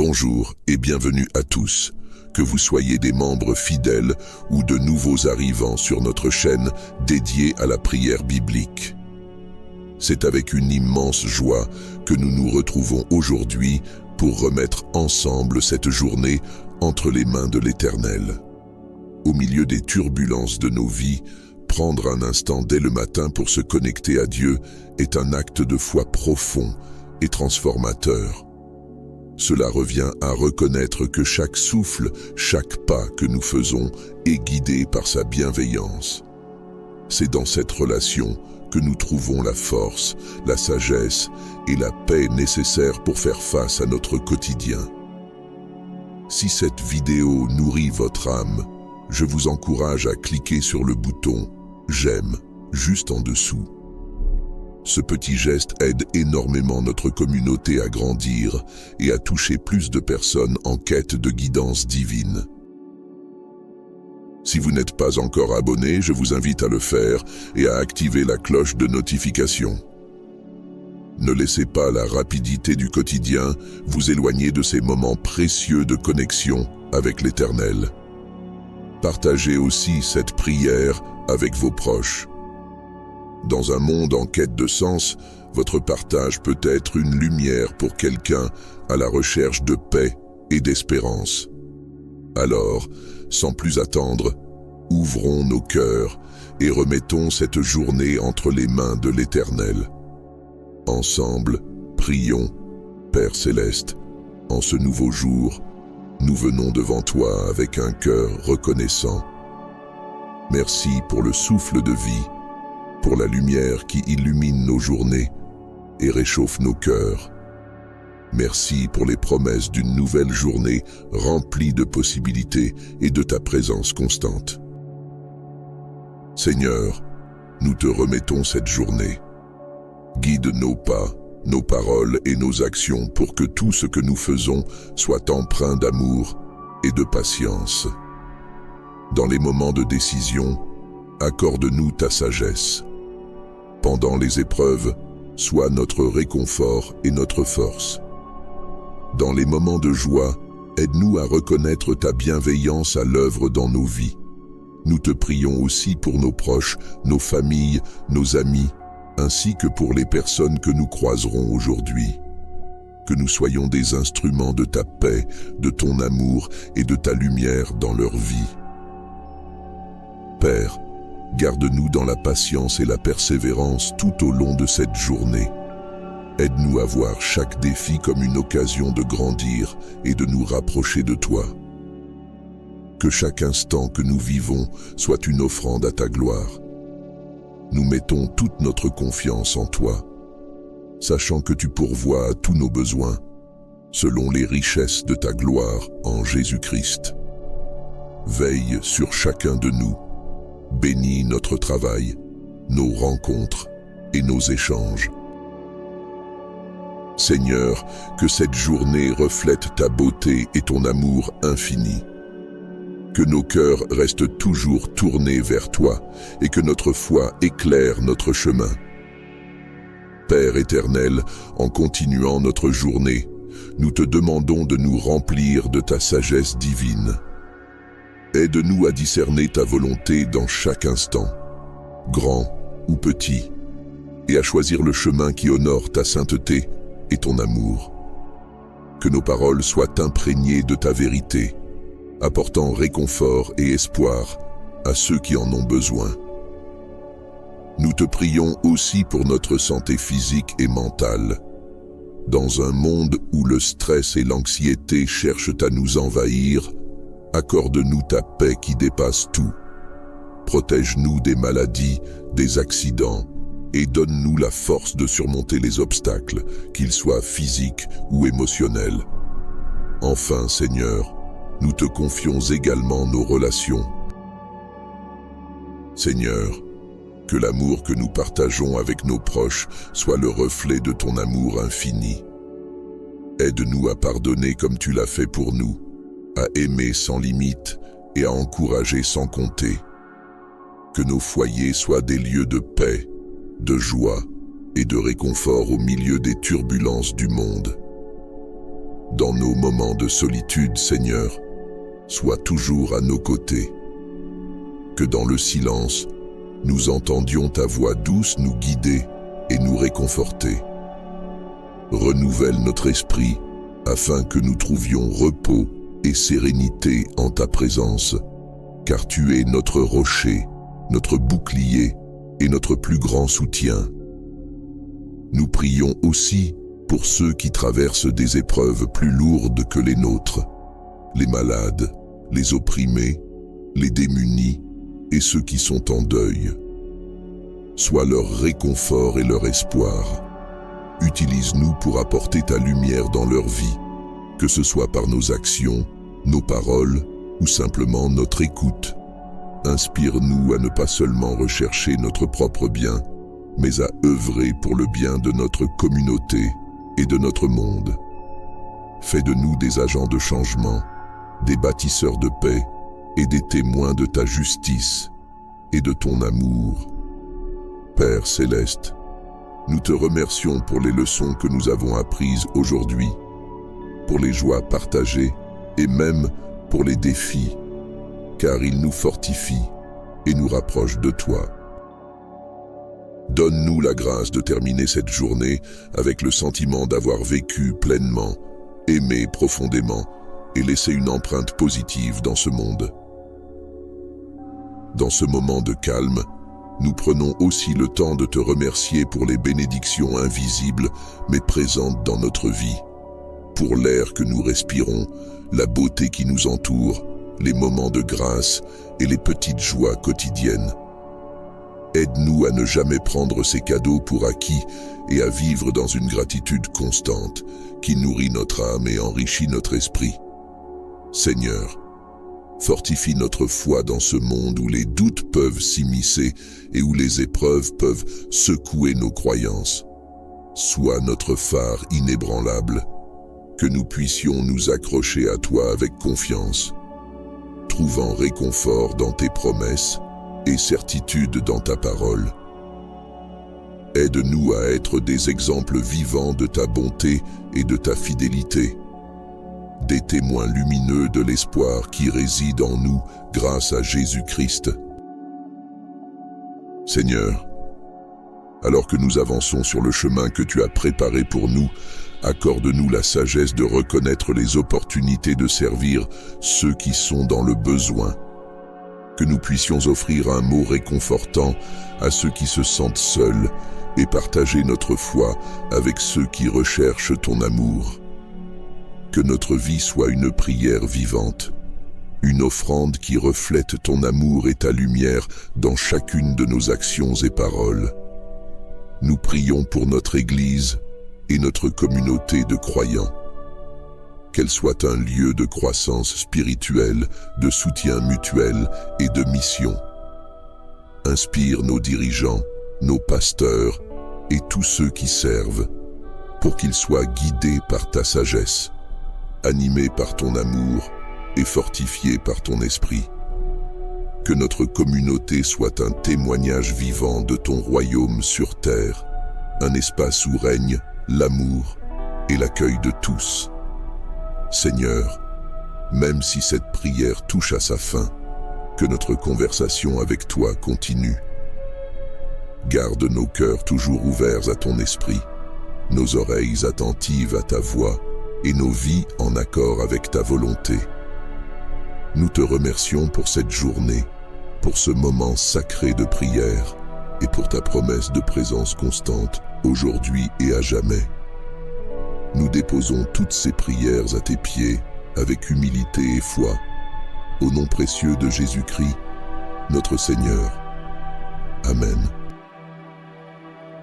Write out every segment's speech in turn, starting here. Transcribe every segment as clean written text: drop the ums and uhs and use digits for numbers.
Bonjour et bienvenue à tous, que vous soyez des membres fidèles ou de nouveaux arrivants sur notre chaîne dédiée à la prière biblique. C'est avec une immense joie que nous nous retrouvons aujourd'hui pour remettre ensemble cette journée entre les mains de l'Éternel. Au milieu des turbulences de nos vies, prendre un instant dès le matin pour se connecter à Dieu est un acte de foi profond et transformateur. Cela revient à reconnaître que chaque souffle, chaque pas que nous faisons est guidé par sa bienveillance. C'est dans cette relation que nous trouvons la force, la sagesse et la paix nécessaires pour faire face à notre quotidien. Si cette vidéo nourrit votre âme, je vous encourage à cliquer sur le bouton « J'aime » juste en dessous. Ce petit geste aide énormément notre communauté à grandir et à toucher plus de personnes en quête de guidance divine. Si vous n'êtes pas encore abonné, je vous invite à le faire et à activer la cloche de notification. Ne laissez pas la rapidité du quotidien vous éloigner de ces moments précieux de connexion avec l'Éternel. Partagez aussi cette prière avec vos proches. Dans un monde en quête de sens, votre partage peut être une lumière pour quelqu'un à la recherche de paix et d'espérance. Alors, sans plus attendre, ouvrons nos cœurs et remettons cette journée entre les mains de l'Éternel. Ensemble, prions, Père Céleste, en ce nouveau jour, nous venons devant toi avec un cœur reconnaissant. Merci pour le souffle de vie, pour la lumière qui illumine nos journées et réchauffe nos cœurs. Merci pour les promesses d'une nouvelle journée remplie de possibilités et de ta présence constante. Seigneur, nous te remettons cette journée. Guide nos pas, nos paroles et nos actions pour que tout ce que nous faisons soit empreint d'amour et de patience. Dans les moments de décision, accorde-nous ta sagesse. Pendant les épreuves, sois notre réconfort et notre force. Dans les moments de joie, aide-nous à reconnaître ta bienveillance à l'œuvre dans nos vies. Nous te prions aussi pour nos proches, nos familles, nos amis, ainsi que pour les personnes que nous croiserons aujourd'hui. Que nous soyons des instruments de ta paix, de ton amour et de ta lumière dans leur vie. Père, garde-nous dans la patience et la persévérance tout au long de cette journée. Aide-nous à voir chaque défi comme une occasion de grandir et de nous rapprocher de toi. Que chaque instant que nous vivons soit une offrande à ta gloire. Nous mettons toute notre confiance en toi, sachant que tu pourvois à tous nos besoins, selon les richesses de ta gloire en Jésus-Christ. Veille sur chacun de nous. Bénis notre travail, nos rencontres et nos échanges. Seigneur, que cette journée reflète ta beauté et ton amour infini. Que nos cœurs restent toujours tournés vers toi et que notre foi éclaire notre chemin. Père éternel, en continuant notre journée, nous te demandons de nous remplir de ta sagesse divine. Aide-nous à discerner ta volonté dans chaque instant, grand ou petit, et à choisir le chemin qui honore ta sainteté et ton amour. Que nos paroles soient imprégnées de ta vérité, apportant réconfort et espoir à ceux qui en ont besoin. Nous te prions aussi pour notre santé physique et mentale. Dans un monde où le stress et l'anxiété cherchent à nous envahir, accorde-nous ta paix qui dépasse tout. Protège-nous des maladies, des accidents, et donne-nous la force de surmonter les obstacles, qu'ils soient physiques ou émotionnels. Enfin, Seigneur, nous te confions également nos relations. Seigneur, que l'amour que nous partageons avec nos proches soit le reflet de ton amour infini. Aide-nous à pardonner comme tu l'as fait pour nous, à aimer sans limite et à encourager sans compter. Que nos foyers soient des lieux de paix, de joie et de réconfort au milieu des turbulences du monde. dans nos moments de solitude, Seigneur, sois toujours à nos côtés. Que dans le silence, nous entendions ta voix douce nous guider et nous réconforter. Renouvelle notre esprit afin que nous trouvions repos et sérénité en ta présence, car tu es notre rocher, notre bouclier et notre plus grand soutien. Nous prions aussi pour ceux qui traversent des épreuves plus lourdes que les nôtres, les malades, les opprimés, les démunis et ceux qui sont en deuil. Sois leur réconfort et leur espoir. Utilise-nous pour apporter ta lumière dans leur vie, que ce soit par nos actions, nos paroles ou simplement notre écoute. Inspire-nous à ne pas seulement rechercher notre propre bien, mais à œuvrer pour le bien de notre communauté et de notre monde. Fais de nous des agents de changement, des bâtisseurs de paix et des témoins de ta justice et de ton amour. Père céleste, nous te remercions pour les leçons que nous avons apprises aujourd'hui, pour les joies partagées et même pour les défis, car ils nous fortifient et nous rapprochent de toi. Donne-nous la grâce de terminer cette journée avec le sentiment d'avoir vécu pleinement, aimé profondément et laissé une empreinte positive dans ce monde. Dans ce moment de calme, nous prenons aussi le temps de te remercier pour les bénédictions invisibles mais présentes dans notre vie, pour l'air que nous respirons, la beauté qui nous entoure, les moments de grâce et les petites joies quotidiennes. Aide-nous à ne jamais prendre ces cadeaux pour acquis et à vivre dans une gratitude constante qui nourrit notre âme et enrichit notre esprit. Seigneur, fortifie notre foi dans ce monde où les doutes peuvent s'immiscer et où les épreuves peuvent secouer nos croyances. Sois notre phare inébranlable, que nous puissions nous accrocher à toi avec confiance, trouvant réconfort dans tes promesses et certitude dans ta parole. Aide-nous à être des exemples vivants de ta bonté et de ta fidélité, des témoins lumineux de l'espoir qui réside en nous grâce à Jésus-Christ. Seigneur, alors que nous avançons sur le chemin que tu as préparé pour nous, accorde-nous la sagesse de reconnaître les opportunités de servir ceux qui sont dans le besoin. Que nous puissions offrir un mot réconfortant à ceux qui se sentent seuls et partager notre foi avec ceux qui recherchent ton amour. Que notre vie soit une prière vivante, une offrande qui reflète ton amour et ta lumière dans chacune de nos actions et paroles. Nous prions pour notre Église et notre communauté de croyants. Qu'elle soit un lieu de croissance spirituelle, de soutien mutuel et de mission. Inspire nos dirigeants, nos pasteurs et tous ceux qui servent, pour qu'ils soient guidés par ta sagesse, animés par ton amour et fortifiés par ton esprit. Que notre communauté soit un témoignage vivant de ton royaume sur terre, un espace où règne l'amour et l'accueil de tous. Seigneur, même si cette prière touche à sa fin, que notre conversation avec toi continue. Garde nos cœurs toujours ouverts à ton esprit, nos oreilles attentives à ta voix et nos vies en accord avec ta volonté. Nous te remercions pour cette journée, pour ce moment sacré de prière et pour ta promesse de présence constante aujourd'hui et à jamais. Nous déposons toutes ces prières à tes pieds avec humilité et foi, au nom précieux de Jésus-Christ, notre Seigneur. Amen.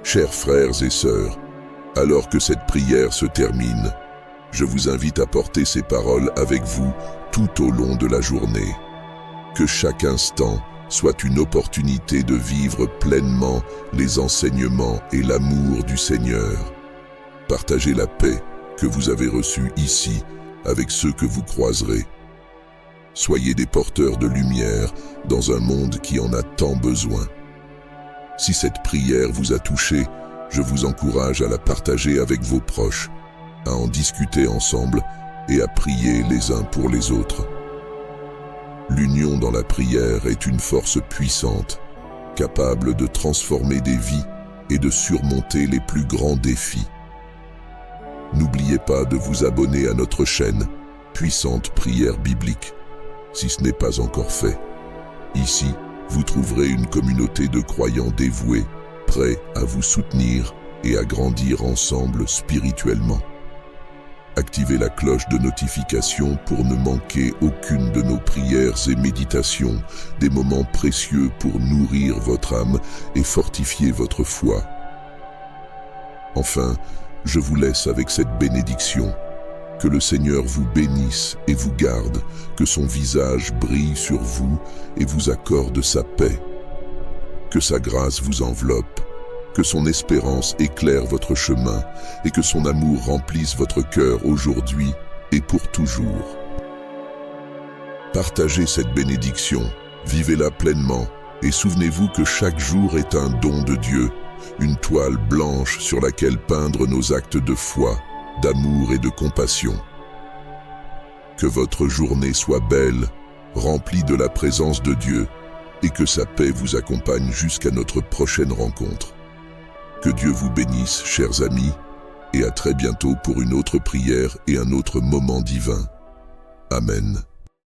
Chers frères et sœurs, alors que cette prière se termine, je vous invite à porter ces paroles avec vous tout au long de la journée. Que chaque instant soit une opportunité de vivre pleinement les enseignements et l'amour du Seigneur. Partagez la paix que vous avez reçue ici avec ceux que vous croiserez. Soyez des porteurs de lumière dans un monde qui en a tant besoin. Si cette prière vous a touché, je vous encourage à la partager avec vos proches, à en discuter ensemble et à prier les uns pour les autres. L'union dans la prière est une force puissante, capable de transformer des vies et de surmonter les plus grands défis. N'oubliez pas de vous abonner à notre chaîne Puissante Prière Biblique, si ce n'est pas encore fait. Ici, vous trouverez une communauté de croyants dévoués, prêts à vous soutenir et à grandir ensemble spirituellement. Activez la cloche de notification pour ne manquer aucune de nos prières et méditations, des moments précieux pour nourrir votre âme et fortifier votre foi. Enfin, je vous laisse avec cette bénédiction. Que le Seigneur vous bénisse et vous garde, que son visage brille sur vous et vous accorde sa paix. Que sa grâce vous enveloppe, que son espérance éclaire votre chemin et que son amour remplisse votre cœur aujourd'hui et pour toujours. Partagez cette bénédiction, vivez-la pleinement et souvenez-vous que chaque jour est un don de Dieu, une toile blanche sur laquelle peindre nos actes de foi, d'amour et de compassion. Que votre journée soit belle, remplie de la présence de Dieu, et que sa paix vous accompagne jusqu'à notre prochaine rencontre. Que Dieu vous bénisse, chers amis, et à très bientôt pour une autre prière et un autre moment divin. Amen.